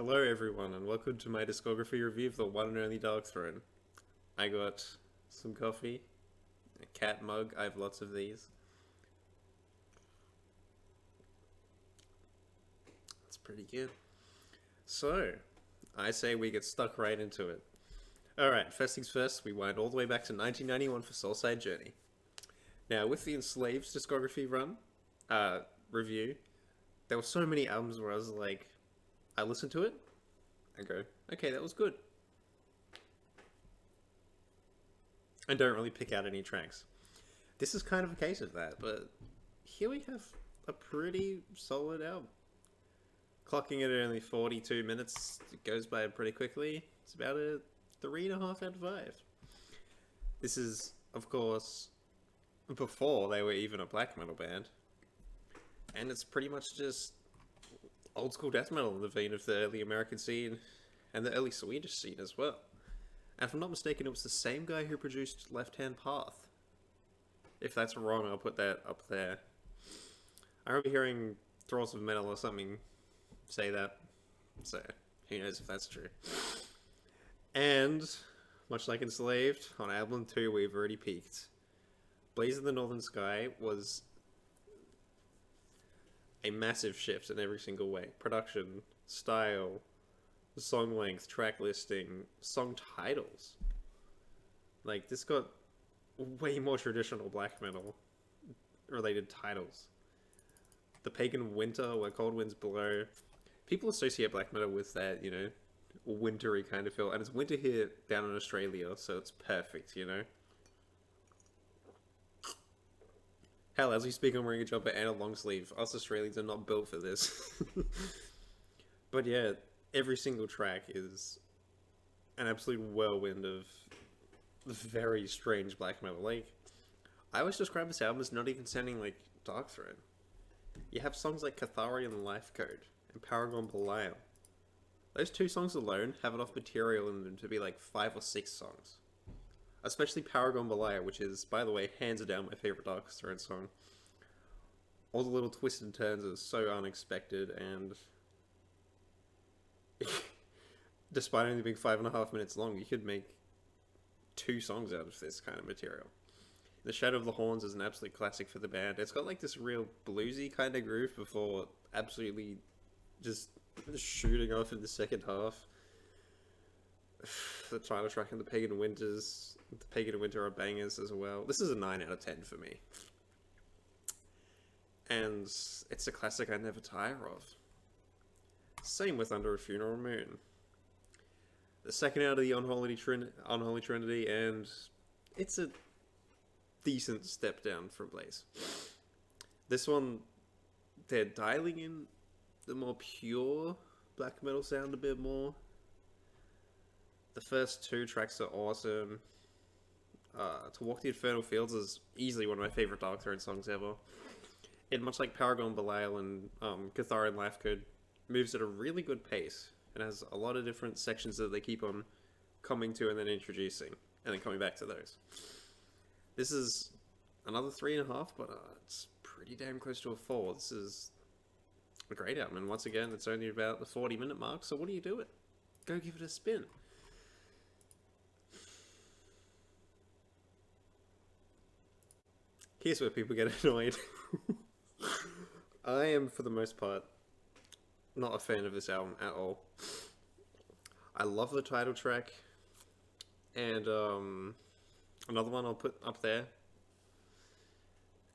Hello everyone and welcome to my discography review of the one and only Darkthrone. I got some coffee, a cat mug, I have lots of these. It's pretty good. So, I say we get stuck right into it. Alright, first things first, we wind all the way back to 1991 for Soulside Journey. Now, with the Enslaved discography review, there were so many albums where I was like, I listened to it, I go, okay, that was good. I don't really pick out any tracks. This is kind of a case of that, but here we have a pretty solid album. Clocking it at only 42 minutes, it goes by pretty quickly. It's about a 3.5 out of 5. This is, of course, before they were even a black metal band. And it's pretty much just old school death metal in the vein of the early American scene and the early Swedish scene as well. And if I'm not mistaken, it was the same guy who produced Left Hand Path. If that's wrong, I'll put that up there. I remember hearing Thralls of Metal or something say that, so who knows if that's true. And, much like Enslaved, on album 2 we've already peaked. Blaze in the Northern Sky was a massive shift in every single way. Production, style, song length, track listing, song titles. Like, this got way more traditional black metal related titles. The Pagan Winter, Where Cold Winds Blow. People associate black metal with that, you know, wintry kind of feel. And it's winter here down in Australia, so it's perfect, you know? Hell, as we speak, I'm wearing a jumper and a long sleeve. Us Australians are not built for this. But yeah, every single track is an absolute whirlwind of very strange black metal. Like, I always describe this album as not even sounding like Darkthrone. You have songs like Catharian Life Code and Paragon Belial. Those two songs alone have enough material in them to be like 5 or 6 songs. Especially Paragon Belial, which is, by the way, hands down my favorite Darkthrone song. All the little twists and turns are so unexpected, and despite only being 5.5 minutes long, you could make 2 songs out of this kind of material. The Shadow of the Horns is an absolute classic for the band. It's got like this real bluesy kind of groove before absolutely just shooting off in the second half. The title track and the Pagan Winter are bangers as well. This is a 9 out of 10 for me. And it's a classic I never tire of. Same with Under a Funeral Moon. The second out of the Unholy Trinity, and it's a decent step down from Blaze. This one, they're dialing in the more pure black metal sound a bit more. The first 2 tracks are awesome. To Walk the Infernal Fields is easily one of my favorite Darkthrone songs ever. It, much like Paragon Belial and Catharian Life Code, moves at a really good pace and has a lot of different sections that they keep on coming to and then introducing and then coming back to those. This is another 3.5, but it's pretty damn close to a 4. This is a great album, and once again, it's only about the 40-minute mark, so what do you do it? Go give it a spin. Here's where people get annoyed. I am, for the most part, not a fan of this album at all. I love the title track, and another one I'll put up there,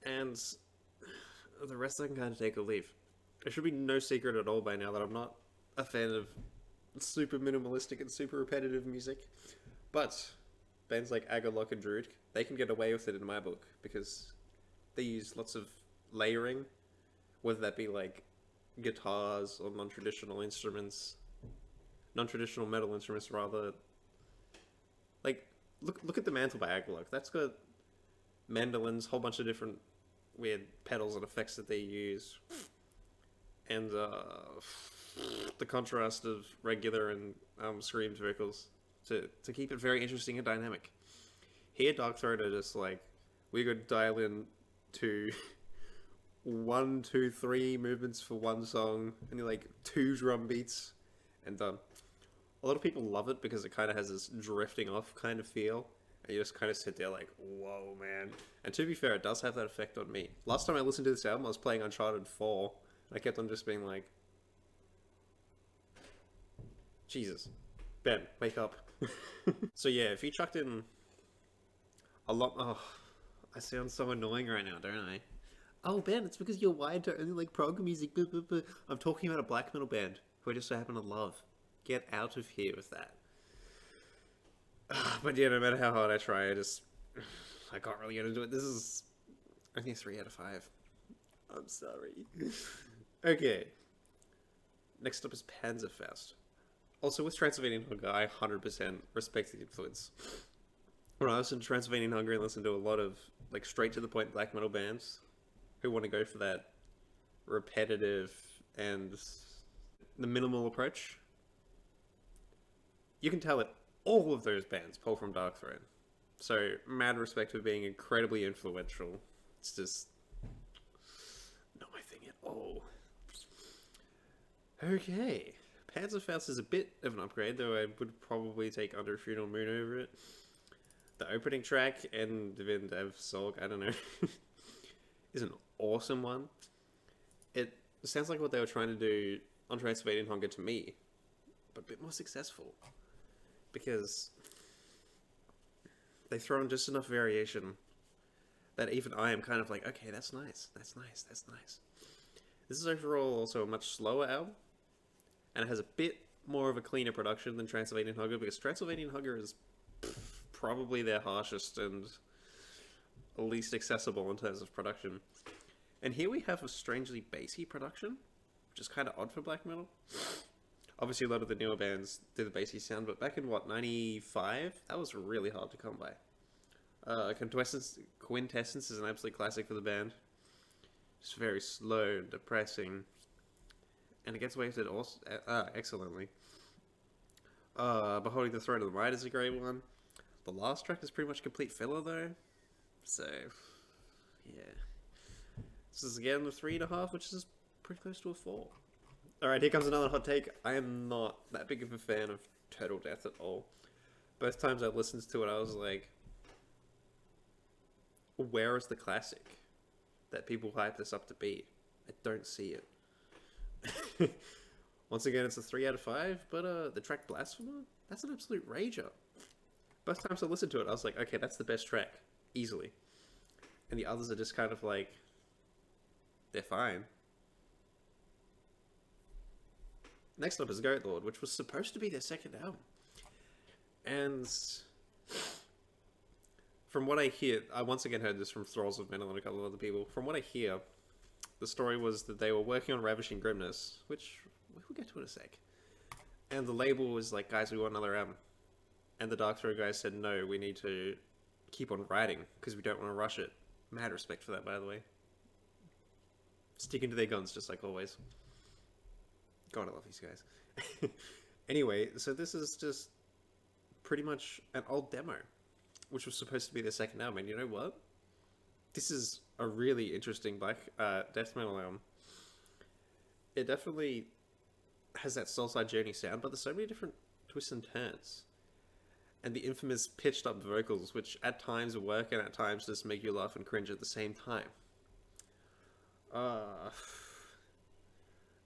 and the rest I can kind of take or leave. It should be no secret at all by now that I'm not a fan of super minimalistic and super repetitive music, but bands like Agarlock and Druid, they can get away with it in my book, because they use lots of layering, whether that be like guitars or non-traditional metal instruments rather. Like, look at the Mantle by Agarlock. That's got mandolins, whole bunch of different weird pedals and effects that they use, and the contrast of regular and screamed vocals to keep it very interesting and dynamic. Here, Darkthrone are just like, we could dial in to 1, 2, 3 movements for one song, and you're like 2 drum beats, And a lot of people love it because it kind of has this drifting off kind of feel. And you just kind of sit there like, whoa, man. And to be fair, it does have that effect on me. Last time I listened to this album, I was playing Uncharted 4. And I kept on just being like, Jesus, Ben, wake up. So yeah, if you chucked in a lot... Oh, I sound so annoying right now, don't I? Oh, Ben, it's because you're wired to only like prog music. Blah, blah, blah. I'm talking about a black metal band who I just so happen to love. Get out of here with that. But yeah, no matter how hard I try, I can't really get into it. This is only a 3 out of 5. I'm sorry. Okay. Next up is Panzerfaust. Also, with Transylvanian Hunger, I 100% respect the influence. When I listen to Transylvanian Hunger and listen to a lot of like straight to the point black metal bands who want to go for that repetitive and the minimal approach, you can tell that all of those bands pull from Darkthrone. So, mad respect for being incredibly influential. It's just not my thing at all. Okay. Panzerfaust is a bit of an upgrade, though I would probably take Under a Funeral Moon over it. The opening track, and Vin Dev Solg, I don't know, is an awesome one. It sounds like what they were trying to do on Transylvanian Hunger to me, but a bit more successful. Because they throw in just enough variation that even I am kind of like, okay, that's nice, that's nice, that's nice. This is overall also a much slower album, and it has a bit more of a cleaner production than Transylvanian Hunger, because Transylvanian Hunger is probably their harshest and least accessible in terms of production. And here we have a strangely bassy production, which is kind of odd for black metal. Obviously, a lot of the newer bands do the bassy sound, but back in, what, 95? That was really hard to come by. Quintessence is an absolute classic for the band. Just very slow and depressing. And it gets away with it also, excellently. Beholding the Throne of the Might is a great one. The last track is pretty much complete filler, though. So, yeah. This is again a 3.5, which is pretty close to a 4. Alright, here comes another hot take. I am not that big of a fan of Total Death at all. Both times I listened to it, I was like, where is the classic that people hype this up to be? I don't see it. Once again, it's a 3 out of 5, but the track Blasphemer, that's an absolute rager. Both times I listened to it, I was like, okay, that's the best track. Easily. And the others are just kind of like, they're fine. Next up is Goat Lord, which was supposed to be their second album. And from what I hear, I once again heard this from Thralls of Metal and a couple of other people. From what I hear, the story was that they were working on Ravishing Grimness, which we'll get to in a sec. And the label was like, guys, we want another album. And the Darkthrone guys said, no, we need to keep on writing, because we don't want to rush it. Mad respect for that, by the way. Sticking to their guns, just like always. God, I love these guys. Anyway, so this is just pretty much an old demo, which was supposed to be their second album. And you know what? This is a really interesting death metal album. It definitely has that Soulside Journey sound, but there's so many different twists and turns. And the infamous pitched up vocals, which at times work and at times just make you laugh and cringe at the same time.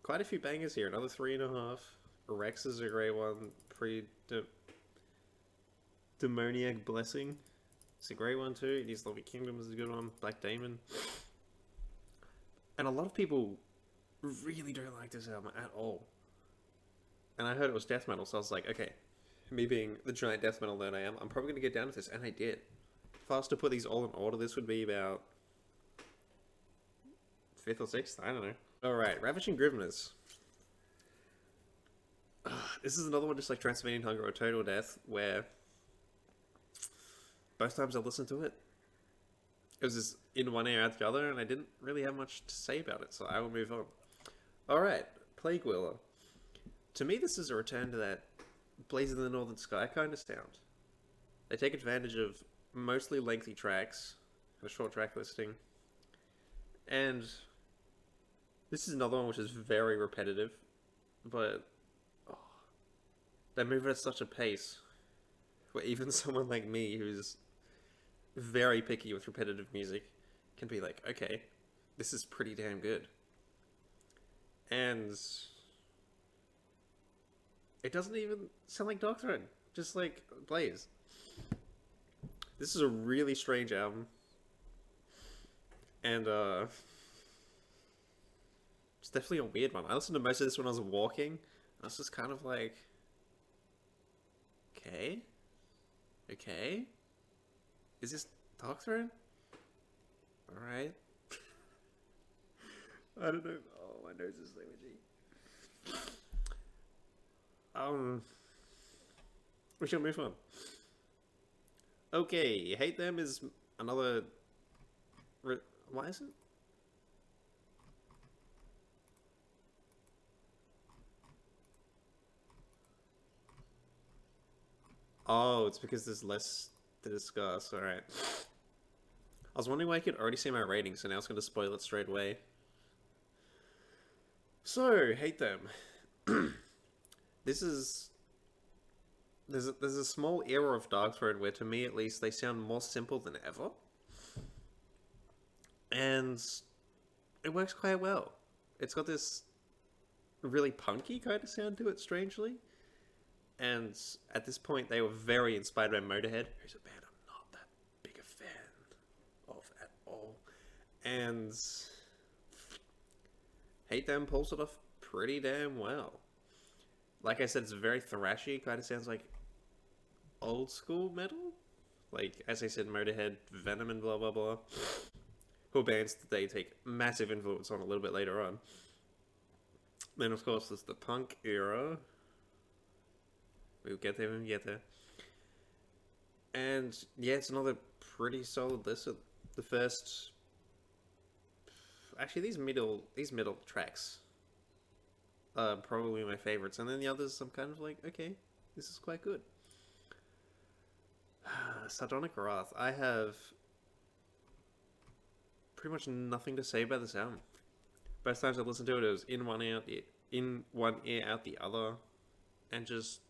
Quite a few bangers here. Another 3.5. Rex is a great one. Demoniac Blessing. It's a great one too. These Lovely Kingdom is a good one. Black Damon. And a lot of people really don't like this album at all. And I heard it was death metal, so I was like, okay, me being the giant death metal nerd I am, I'm probably going to get down with this, and I did. If I was to put these all in order, this would be about 5th or 6th? I don't know. Alright, Ravishing Grimness. This is another one just like Transylvanian Hunger or Total Death, where both times I listened to it, it was just in one ear out the other, and I didn't really have much to say about it, so I will move on. Alright, Plague Wheeler. To me, this is a return to that Blaze in the Northern Sky kind of sound. They take advantage of mostly lengthy tracks, a short track listing, and this is another one which is very repetitive, but They move at such a pace where even someone like me, who's very picky with repetitive music, can be like, okay, this is pretty damn good. And it doesn't even sound like Darkthrone, just like Blaze. This is a really strange album. And it's definitely a weird one. I listened to most of this when I was walking, and I was just kind of like, okay? Okay? Is this Darkthrone? Alright. I don't know. Oh, my nose is so itchy. We shall move on. Okay, Hate Them is another... Why is it? Oh, it's because there's less to discuss. Alright. I was wondering why I could already see my rating, so now it's going to spoil it straight away. So, Hate Them. This is... There's a small era of Darkthrone where, to me at least, they sound more simple than ever. And it works quite well. It's got this really punky kind of sound to it, strangely. And at this point, they were very inspired by Motorhead, who's a band I'm not that big a fan of at all. And Hate Them pulls it off pretty damn well. Like I said, it's very thrashy, kind of sounds like old school metal. Like, as I said, Motorhead, Venom, and blah blah blah. Who are bands that they take massive influence on a little bit later on. Then, of course, there's the punk era. We'll get there when we get there. And yeah, it's another pretty solid list. The first, actually, these middle tracks are probably my favorites, and then the others, I'm kind of like, okay, this is quite good. Sardonic Wrath. I have pretty much nothing to say about this album. Both times I listened to it, it was in one ear, out the other, and just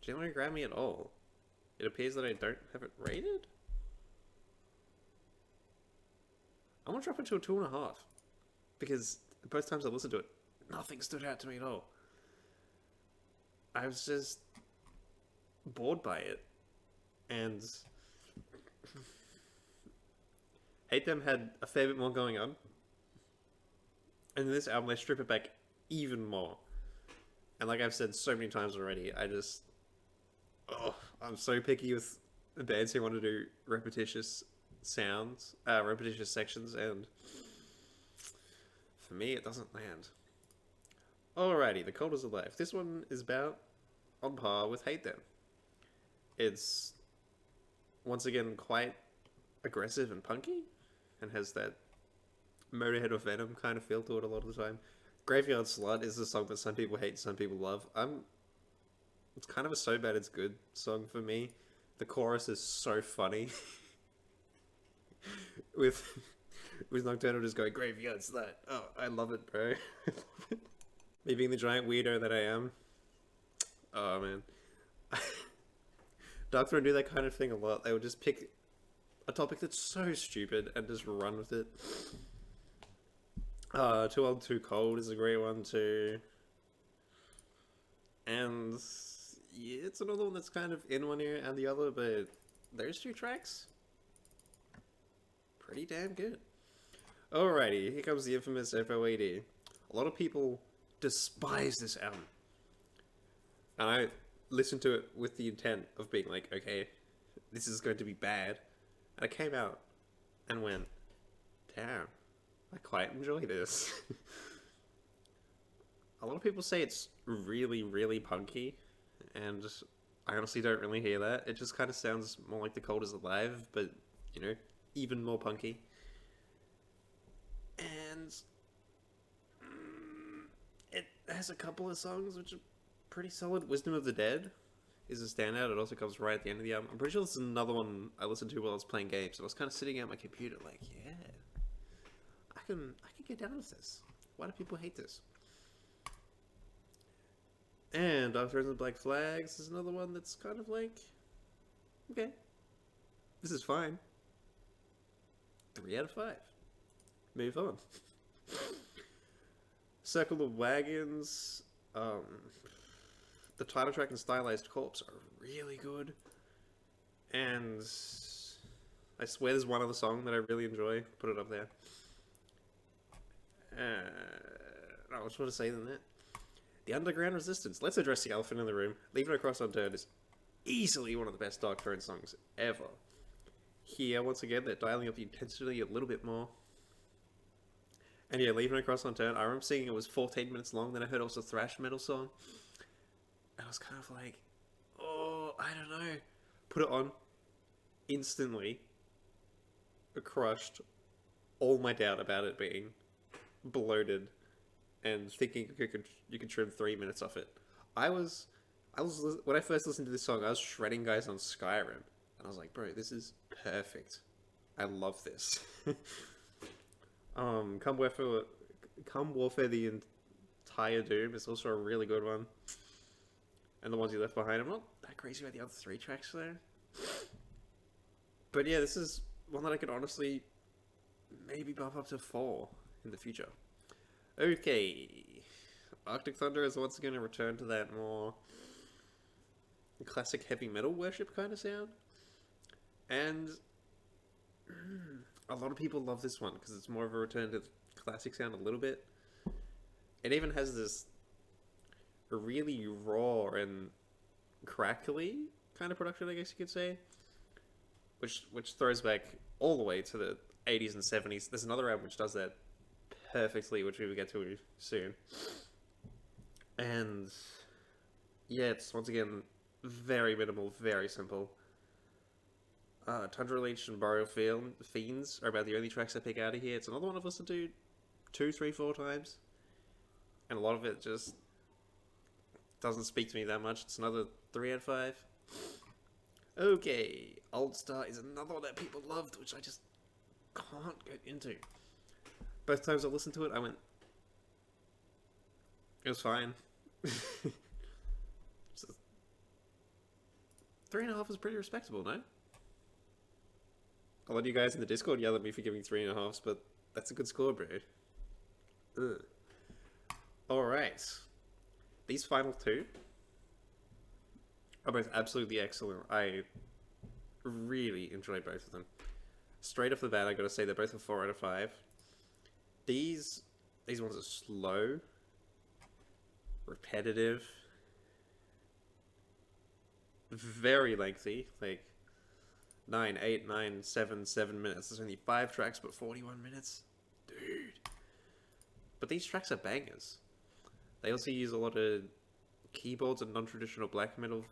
didn't really grab me at all. It appears that I don't have it rated. I'm gonna drop it to a 2.5 because both times I listened to it, nothing stood out to me at all. I was just bored by it, and Hate Them had a fair bit more going on. And in this album, they strip it back even more. And like I've said so many times already, I'm so picky with the bands who want to do repetitious sounds, repetitious sections, and for me, it doesn't land. Alrighty, The Cold Is Alive. This one is about on par with Hate Them. It's once again quite aggressive and punky, and has that Motorhead or Venom kind of feel to it a lot of the time. Graveyard Slut is a song that some people hate, some people love. It's kind of a so bad it's good song for me. The chorus is so funny. with Nocturnal just going, Graveyard Slut. Oh, I love it, bro. Me being the giant weirdo that I am. Oh, man. Darkthrone do that kind of thing a lot. They would just pick a topic that's so stupid and just run with it. Too Old, Too Cold is a great one too. And yeah, it's another one that's kind of in one ear and the other, but those two tracks, pretty damn good. Alrighty, here comes the infamous FOAD. A lot of people despise this album. And I listened to it with the intent of being like, okay, this is going to be bad. And I came out and went, damn, I quite enjoy this. A lot of people say it's really, really punky, and I honestly don't really hear that. It just kind of sounds more like The Cold Is Alive, but, you know, even more punky. And it has a couple of songs which are pretty solid. Wisdom of the Dead is a standout. It also comes right at the end of the album. I'm pretty sure this is another one I listened to while I was playing games. And I was kind of sitting at my computer like, yeah, I can get down with this. Why do people hate this? And Darkthrone and Black Flags is another one that's kind of like, okay, this is fine. 3 out of 5. Move on. Circle of Wagons. The title track and Stylized Corpse are really good. And I swear there's one other song that I really enjoy. Put it up there. I was more to say than that. The Underground Resistance. Let's address the elephant in the room. Leaving It Across Unturned is easily one of the best Darkthrone songs ever. Here, once again, they're dialing up the intensity a little bit more. And yeah, Leaving It Across Unturned, I remember seeing it was 14 minutes long, then I heard it was a thrash metal song. And I was kind of like, oh, I don't know. Put it on. Instantly crushed all my doubt about it being bloated and thinking you could trim 3 minutes off it. I was when I first listened to this song, I was shredding guys on Skyrim, and I was like, bro, this is perfect. I love this. Come Warfare the Entire Doom is also a really good one. And the ones you left behind, I'm not that crazy about the other 3 tracks there. But yeah, this is one that I could honestly maybe bump up to 4 in the future. Okay. Arctic Thunder is once going to return to that more classic heavy metal worship kind of sound. And a lot of people love this one because it's more of a return to the classic sound a little bit. It even has this really raw and crackly kind of production, I guess you could say. Which throws back all the way to the 80s and 70s. There's another album which does that perfectly, which we will get to soon. And yeah, it's once again very minimal, very simple. Tundra Leech and Burial Fiends are about the only tracks I pick out of here. It's another one I've listened to 2, 3, 4 times. And a lot of it just doesn't speak to me that much. It's another 3 out of 5. Okay, Old Star is another one that people loved, which I just can't get into. Both times I listened to it, I went, it was fine. 3.5 is pretty respectable, no? A lot of you guys in the Discord yell at me for giving 3.5s, but that's a good score, bro. Ugh. Alright. These final 2 are both absolutely excellent. I really enjoy both of them. Straight off the bat, I gotta say they're both a 4 out of 5. These ones are slow, repetitive, very lengthy, like 9, 8, 9, 7 minutes. There's only 5 tracks, but 41 minutes. Dude. But these tracks are bangers. They also use a lot of keyboards and non-traditional black metal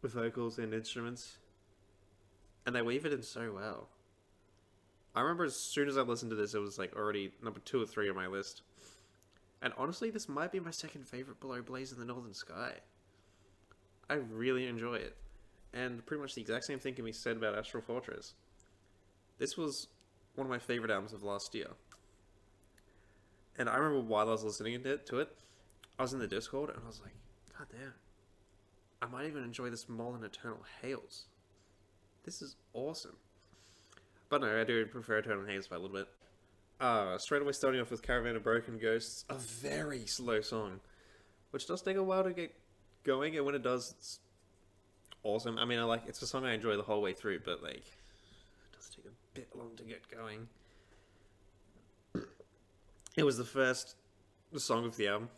vocals and instruments. And they weave it in so well. I remember as soon as I listened to this, it was like already number 2 or 3 on my list. And honestly, this might be my second favorite below Blaze in the Northern Sky. I really enjoy it. And pretty much the exact same thing can be said about Astral Fortress. This was one of my favorite albums of last year. And I remember while I was listening to it, I was in the Discord and I was like, God damn, I might even enjoy this more than Eternal Hails. This is awesome. But no, I do prefer Eternal Hails by a little bit. Straight away starting off with Caravan of Broken Ghosts, a very slow song, which does take a while to get going, and when it does, it's awesome. I mean, it's a song I enjoy the whole way through, but like, it does take a bit long to get going. It was the first song of the album,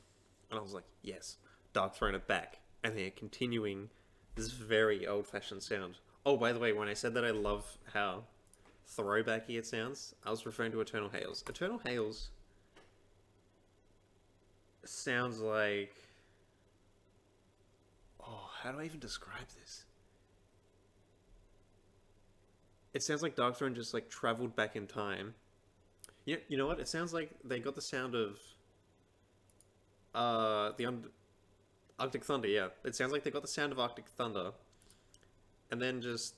and I was like, yes, Darkthrone are back, and they're continuing this very old-fashioned sound. Oh, by the way, when I said that I love how throwbacky it sounds, I was referring to Eternal Hails. Eternal Hails sounds like... Oh, how do I even describe this? It sounds like Darkthrone just like traveled back in time. You know what? It sounds like they got the sound of Arctic Thunder, yeah. It sounds like they got the sound of Arctic Thunder and then just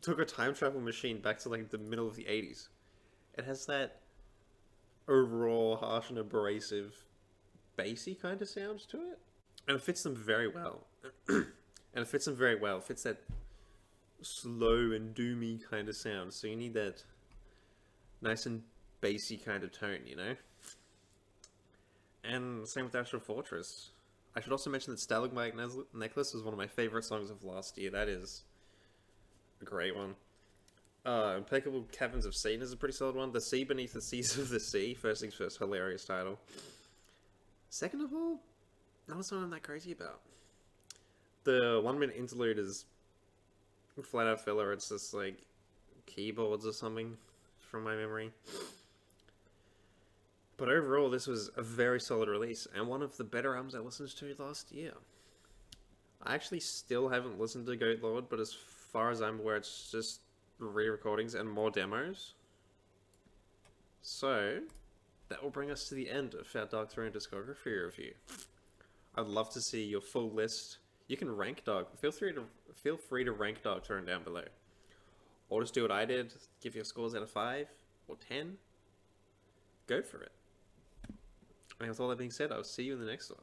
took a time travel machine back to like the middle of the 80s. It has that raw, harsh and abrasive bassy kind of sound to it, and it fits them very well. And it fits them very well. It fits that slow and doomy kind of sound. So you need that nice and bassy kind of tone, you know? And same with Astral Fortress. I should also mention that Stalagmite Necklace was one of my favorite songs of last year. That is a great one. Impeccable Caverns of Satan is a pretty solid one. The Sea Beneath the Seas of the Sea. First things first, hilarious title. Second of all, not a song I'm that crazy about. The 1 minute interlude is flat out filler. It's just like keyboards or something from my memory. But overall, this was a very solid release and one of the better albums I listened to last year. I actually still haven't listened to Goat Lord, but as far as I'm aware, it's just re-recordings and more demos. So that will bring us to the end of our Darkthrone Discography review. I'd love to see your full list. You can rank feel free to rank Darkthrone down below. Or just do what I did, give your scores out of 5 or 10. Go for it. And with all that being said, I'll see you in the next one.